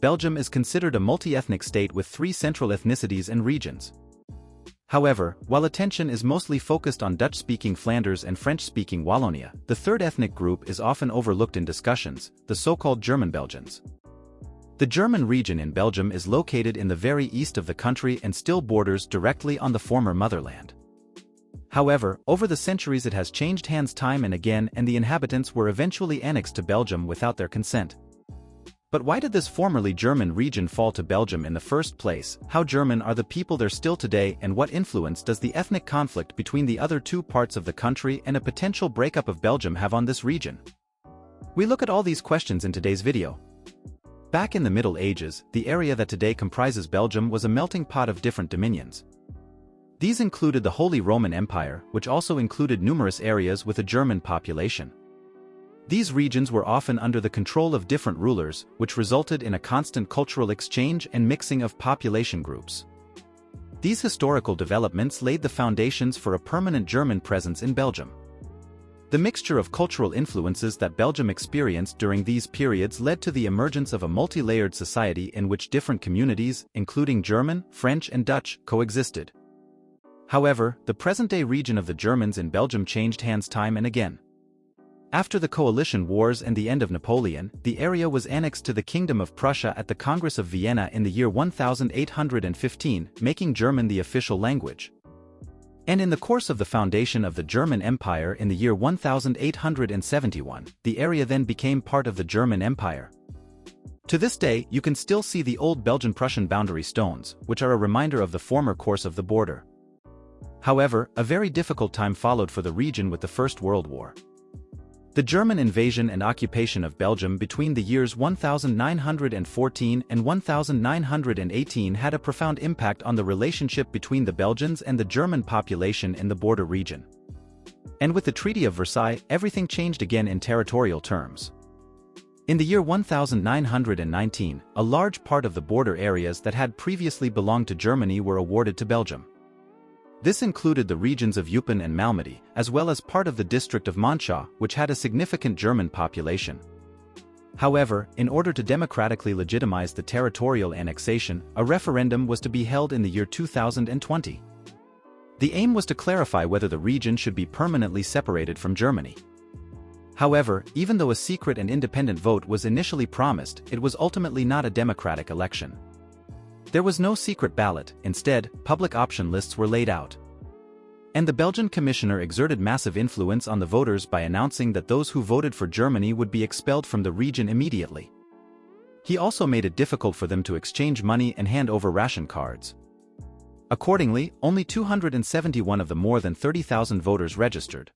Belgium is considered a multi-ethnic state with 3 central ethnicities and regions. However, while attention is mostly focused on Dutch-speaking Flanders and French-speaking Wallonia, the third ethnic group is often overlooked in discussions, the so-called German-Belgians. The German region in Belgium is located in the very east of the country and still borders directly on the former motherland. However, over the centuries it has changed hands time and again, and the inhabitants were eventually annexed to Belgium without their consent. But why did this formerly German region fall to Belgium in the first place? How German are the people there still today, and what influence does the ethnic conflict between the other 2 parts of the country and a potential breakup of Belgium have on this region? We look at all these questions in today's video. Back in the Middle Ages, the area that today comprises Belgium was a melting pot of different dominions. These included the Holy Roman Empire, which also included numerous areas with a German population. These regions were often under the control of different rulers, which resulted in a constant cultural exchange and mixing of population groups. These historical developments laid the foundations for a permanent German presence in Belgium. The mixture of cultural influences that Belgium experienced during these periods led to the emergence of a multi-layered society in which different communities, including German, French and Dutch, coexisted. However, the present-day region of the Germans in Belgium changed hands time and again. After the Coalition Wars and the end of Napoleon, the area was annexed to the Kingdom of Prussia at the Congress of Vienna in the year 1815, making German the official language. And in the course of the foundation of the German Empire in the year 1871, the area then became part of the German Empire. To this day, you can still see the old Belgian-Prussian boundary stones, which are a reminder of the former course of the border. However, a very difficult time followed for the region with the First World War. The German invasion and occupation of Belgium between the years 1914 and 1918 had a profound impact on the relationship between the Belgians and the German population in the border region. And with the Treaty of Versailles, everything changed again in territorial terms. In the year 1919, a large part of the border areas that had previously belonged to Germany were awarded to Belgium. This included the regions of Eupen and Malmedy, as well as part of the district of Monschau, which had a significant German population. However, in order to democratically legitimize the territorial annexation, a referendum was to be held in the year 2020. The aim was to clarify whether the region should be permanently separated from Germany. However, even though a secret and independent vote was initially promised, it was ultimately not a democratic election. There was no secret ballot, instead, public option lists were laid out. And the Belgian commissioner exerted massive influence on the voters by announcing that those who voted for Germany would be expelled from the region immediately. He also made it difficult for them to exchange money and hand over ration cards. Accordingly, only 271 of the more than 30,000 voters registered.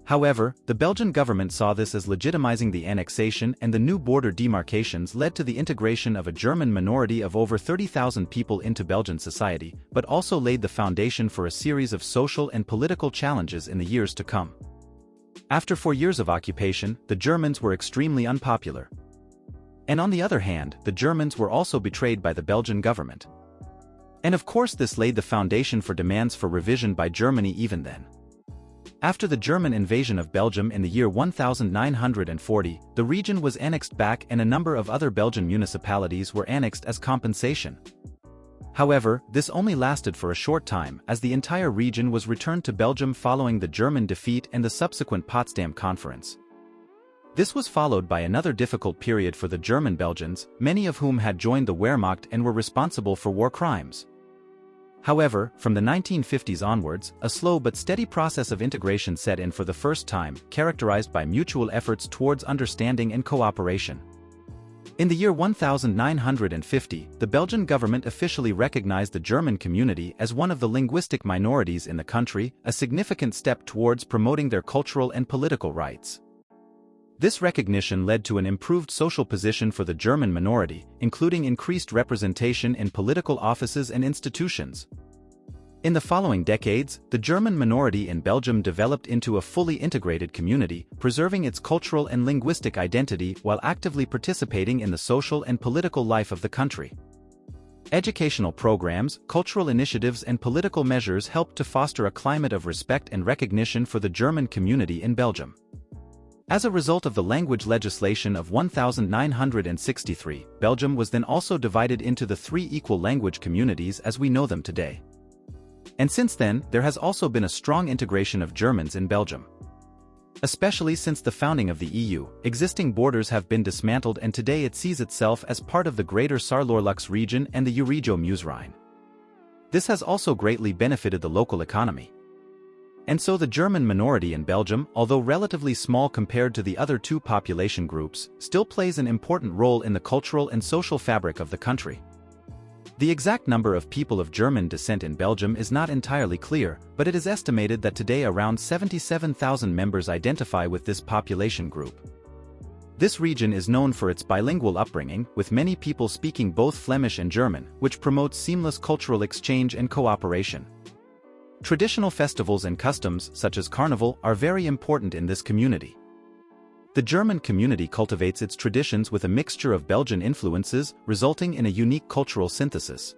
However, the Belgian government saw this as legitimizing the annexation, and the new border demarcations led to the integration of a German minority of over 30,000 people into Belgian society, but also laid the foundation for a series of social and political challenges in the years to come. After 4 years of occupation, the Germans were extremely unpopular. And on the other hand, the Germans were also betrayed by the Belgian government. And of course this laid the foundation for demands for revision by Germany even then. After the German invasion of Belgium in the year 1940, the region was annexed back and a number of other Belgian municipalities were annexed as compensation. However, this only lasted for a short time, as the entire region was returned to Belgium following the German defeat and the subsequent Potsdam Conference. This was followed by another difficult period for the German-Belgians, many of whom had joined the Wehrmacht and were responsible for war crimes. However, from the 1950s onwards, a slow but steady process of integration set in for the first time, characterized by mutual efforts towards understanding and cooperation. In the year 1950, the Belgian government officially recognized the German community as one of the linguistic minorities in the country, a significant step towards promoting their cultural and political rights. This recognition led to an improved social position for the German minority, including increased representation in political offices and institutions. In the following decades, the German minority in Belgium developed into a fully integrated community, preserving its cultural and linguistic identity while actively participating in the social and political life of the country. Educational programs, cultural initiatives and political measures helped to foster a climate of respect and recognition for the German community in Belgium. As a result of the language legislation of 1963, Belgium was then also divided into the three equal language communities as we know them today. And since then, there has also been a strong integration of Germans in Belgium. Especially since the founding of the EU, existing borders have been dismantled and today it sees itself as part of the Greater Saarlorlux region and the Euregio-Meuse-Rhine. This has also greatly benefited the local economy. And so the German minority in Belgium, although relatively small compared to the other two population groups, still plays an important role in the cultural and social fabric of the country. The exact number of people of German descent in Belgium is not entirely clear, but it is estimated that today around 77,000 members identify with this population group. This region is known for its bilingual upbringing, with many people speaking both Flemish and German, which promotes seamless cultural exchange and cooperation. Traditional festivals and customs, such as Carnival, are very important in this community. The German community cultivates its traditions with a mixture of Belgian influences, resulting in a unique cultural synthesis.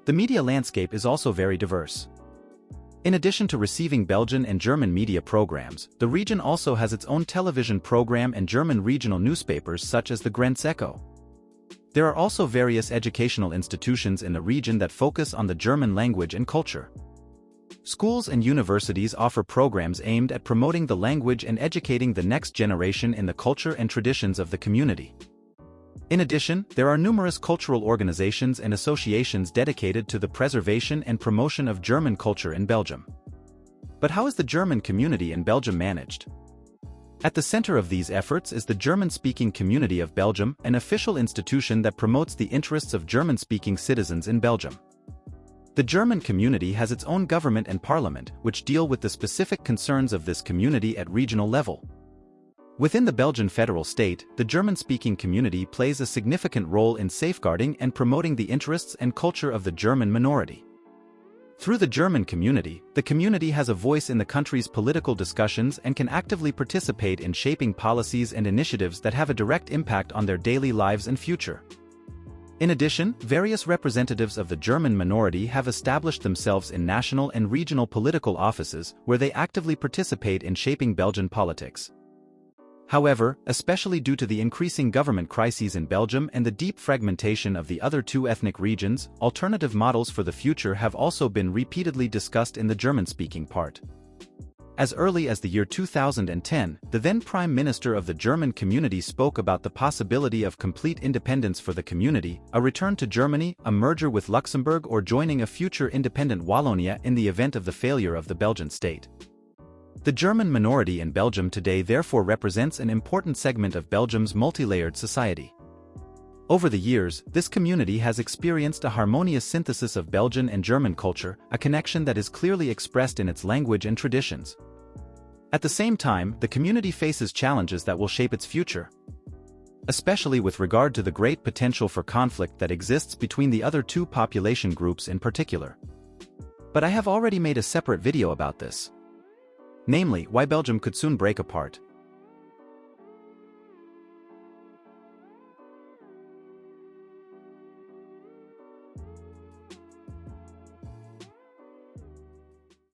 The media landscape is also very diverse. In addition to receiving Belgian and German media programs, the region also has its own television program and German regional newspapers such as the Grenz Echo. There are also various educational institutions in the region that focus on the German language and culture. Schools and universities offer programs aimed at promoting the language and educating the next generation in the culture and traditions of the community. In addition, there are numerous cultural organizations and associations dedicated to the preservation and promotion of German culture in Belgium. But how is the German community in Belgium managed? At the center of these efforts is the German-speaking Community of Belgium, an official institution that promotes the interests of German-speaking citizens in Belgium. The German community has its own government and parliament, which deal with the specific concerns of this community at regional level. Within the Belgian federal state, the German-speaking community plays a significant role in safeguarding and promoting the interests and culture of the German minority. Through the German community, the community has a voice in the country's political discussions and can actively participate in shaping policies and initiatives that have a direct impact on their daily lives and future. In addition, various representatives of the German minority have established themselves in national and regional political offices where they actively participate in shaping Belgian politics. However, especially due to the increasing government crises in Belgium and the deep fragmentation of the other two ethnic regions, alternative models for the future have also been repeatedly discussed in the German-speaking part. As early as the year 2010, the then Prime Minister of the German community spoke about the possibility of complete independence for the community, a return to Germany, a merger with Luxembourg or joining a future independent Wallonia in the event of the failure of the Belgian state. The German minority in Belgium today therefore represents an important segment of Belgium's multi-layered society. Over the years, this community has experienced a harmonious synthesis of Belgian and German culture, a connection that is clearly expressed in its language and traditions. At the same time, the community faces challenges that will shape its future, especially with regard to the great potential for conflict that exists between the other two population groups in particular. But I have already made a separate video about this. Namely, why Belgium could soon break apart.